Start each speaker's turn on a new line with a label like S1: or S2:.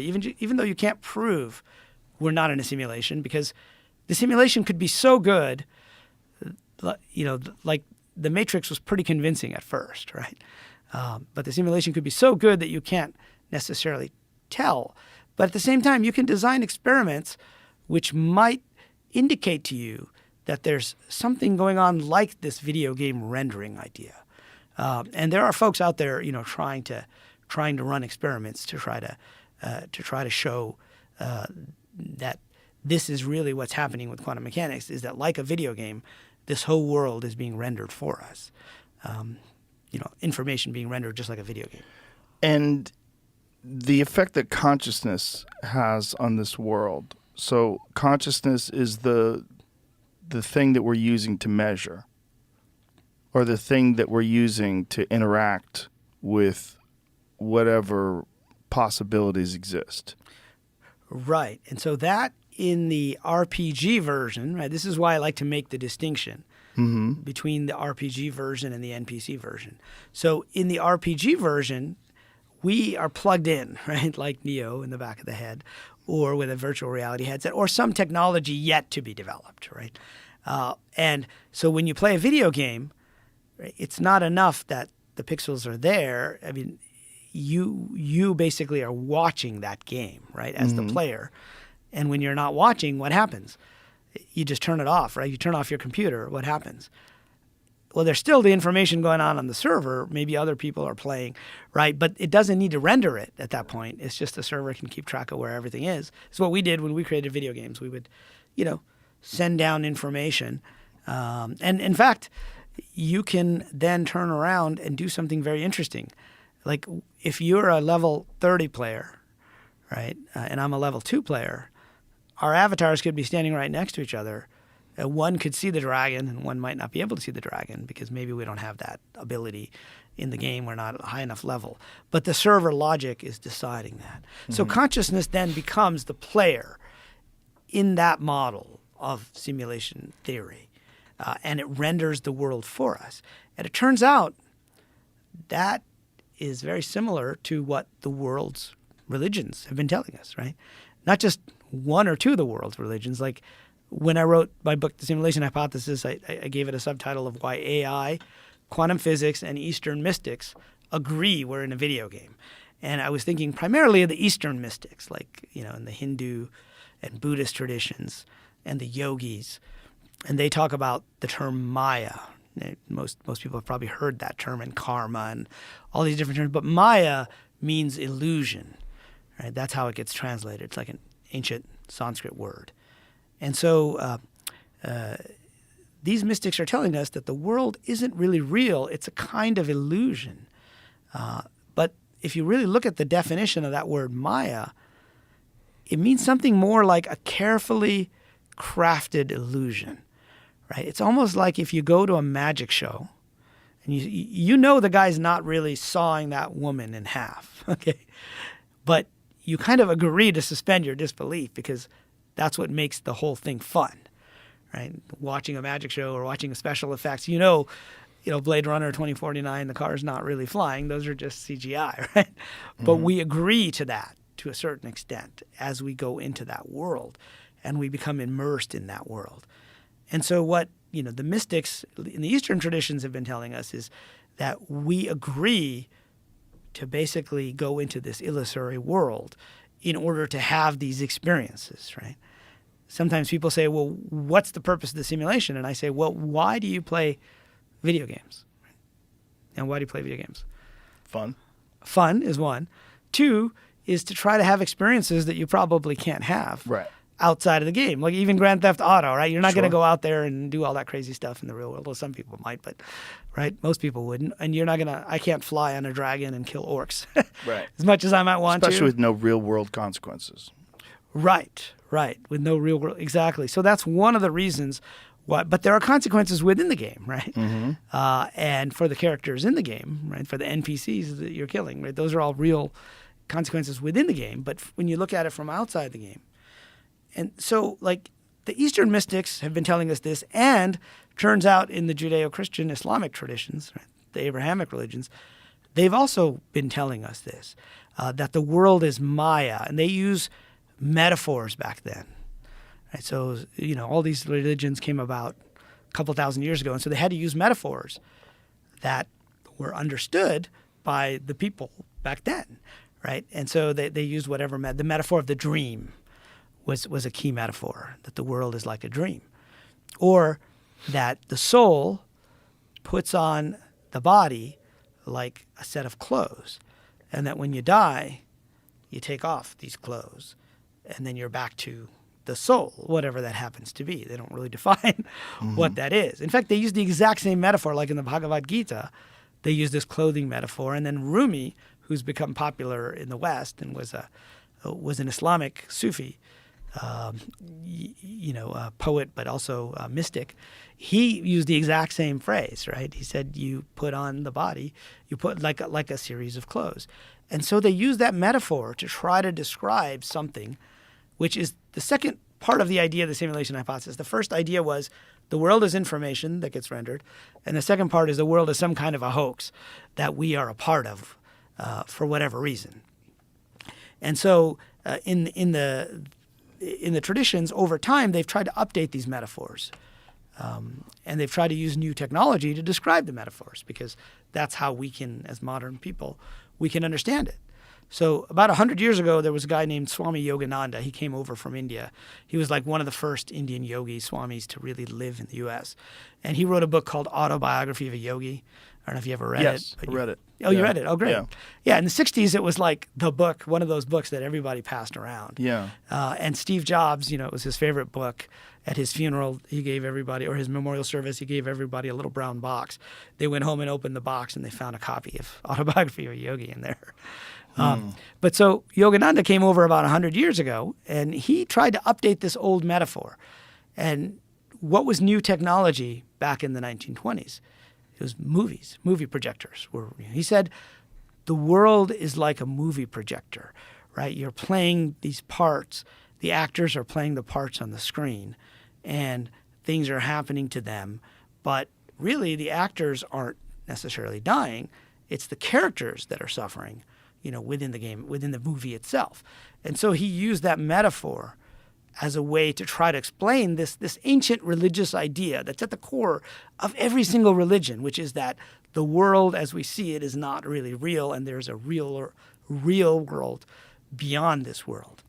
S1: Even though you can't prove we're not in a simulation, because the simulation could be so good, like the Matrix was pretty convincing at first, right? But the simulation could be so good that you can't necessarily tell. But at the same time, you can design experiments which might indicate to you that there's something going on like this video game rendering idea. And there are folks out there, trying to run experiments to try to show that this is really what's happening with quantum mechanics, is that like a video game, this whole world is being rendered for us. Information being rendered just like a video game.
S2: And the effect that consciousness has on this world. So consciousness is the thing that we're using to measure, or the thing that we're using to interact with whatever possibilities exist.
S1: Right. And so that in the RPG version, right, this is why I like to make the distinction between the RPG version and the NPC version. So in the RPG version, we are plugged in, right, like Neo in the back of the head, or with a virtual reality headset, or some technology yet to be developed, right? And so when you play a video game, right, it's not enough that the pixels are there. I mean, you basically are watching that game, right, as the player. And when you're not watching, what happens? You just turn it off, right? You turn off your computer. What happens? Well, there's still the information going on the server. Maybe other people are playing, right? But it doesn't need to render it at that point. It's just the server can keep track of where everything is. It's what we did when we created video games. We would, send down information. And in fact, you can then turn around and do something very interesting. Like if you're a level 30 player, right, and I'm a level 2 player, our avatars could be standing right next to each other. One could see the dragon, and one might not be able to see the dragon because maybe we don't have that ability in the game. We're not at a high enough level. But the server logic is deciding that. So consciousness then becomes the player in that model of simulation theory, and it renders the world for us. And it turns out that is very similar to what the world's religions have been telling us, right? Not just one or two of the world's religions. Like when I wrote my book, The Simulation Hypothesis, I gave it a subtitle of why AI, quantum physics, and Eastern mystics agree we're in a video game. And I was thinking primarily of the Eastern mystics, like, in the Hindu and Buddhist traditions and the yogis. And they talk about the term Maya. Most people have probably heard that term, and karma and all these different terms. But Maya means illusion, right? That's how it gets translated. It's like an ancient Sanskrit word. And so these mystics are telling us that the world isn't really real. It's a kind of illusion. But if you really look at the definition of that word Maya, it means something more like a carefully crafted illusion, right? It's almost like if you go to a magic show and you know the guy's not really sawing that woman in half, okay? But you kind of agree to suspend your disbelief because that's what makes the whole thing fun, right? Watching a magic show or watching special effects, Blade Runner 2049, the car's not really flying. Those are just CGI, right? But we agree to that to a certain extent as we go into that world and we become immersed in that world. And so what, the mystics in the Eastern traditions have been telling us is that we agree to basically go into this illusory world in order to have these experiences, right? Sometimes people say, well, what's the purpose of the simulation? And I say, well, why do you play video games? And why do you play video games?
S2: Fun.
S1: Fun is one. Two is to try to have experiences that you probably can't have outside of the game. Like even Grand Theft Auto, right? You're not going to go out there and do all that crazy stuff in the real world. Well, some people might, but most people wouldn't. And you're not going to, I can't fly on a dragon and kill orcs as much as I might want
S2: Especially with no real world consequences.
S1: Right. With no real world. Exactly. So that's one of the reasons why, but there are consequences within the game, right? And for the characters in the game, right? For the NPCs that you're killing, right? Those are all real consequences within the game. But when you look at it from outside the game, and so like the Eastern mystics have been telling us this, and turns out in the Judeo-Christian Islamic traditions, right, the Abrahamic religions, they've also been telling us this. that the world is Maya, and they use metaphors back then. Right? So, all these religions came about a couple thousand years ago, and so they had to use metaphors that were understood by the people back then, right? And so they used whatever the metaphor of the dream was a key metaphor, that the world is like a dream, or that the soul puts on the body like a set of clothes, and that when you die, you take off these clothes, and then you're back to the soul, whatever that happens to be. They don't really define what that is. In fact, they use the exact same metaphor, like in the Bhagavad Gita. They use this clothing metaphor, and then Rumi, who's become popular in the West and was an Islamic Sufi, a poet, but also a mystic. He used the exact same phrase, right? He said, "You put on the body, you put like a series of clothes," and so they use that metaphor to try to describe something, which is the second part of the idea of the simulation hypothesis. The first idea was the world is information that gets rendered, and the second part is the world is some kind of a hoax that we are a part of for whatever reason. And so in the traditions, over time, they've tried to update these metaphors. And they've tried to use new technology to describe the metaphors, because that's how we can, as modern people, we can understand it. So about 100 years ago, there was a guy named Swami Yogananda. He came over from India. He was like one of the first Indian yogi swamis to really live in the U.S. And he wrote a book called Autobiography of a Yogi. I don't know if you ever read it.
S2: Yes, I read it.
S1: Oh, you read it? Oh, great.
S2: Yeah,
S1: in the 60s, it was like the book, one of those books that everybody passed around.
S2: Yeah.
S1: And Steve Jobs, it was his favorite book. At his funeral, he gave everybody, or his memorial service, he gave everybody a little brown box. They went home and opened the box, and they found a copy of Autobiography of a Yogi in there. But so Yogananda came over about 100 years ago, and he tried to update this old metaphor. And what was new technology back in the 1920s? It was movies, movie projectors. He said, the world is like a movie projector, right? You're playing these parts. The actors are playing the parts on the screen, and things are happening to them. But really, the actors aren't necessarily dying. It's the characters that are suffering, within the game, within the movie itself. And so he used that metaphor as a way to try to explain this ancient religious idea that's at the core of every single religion, which is that the world as we see it is not really real, and there's a real world beyond this world.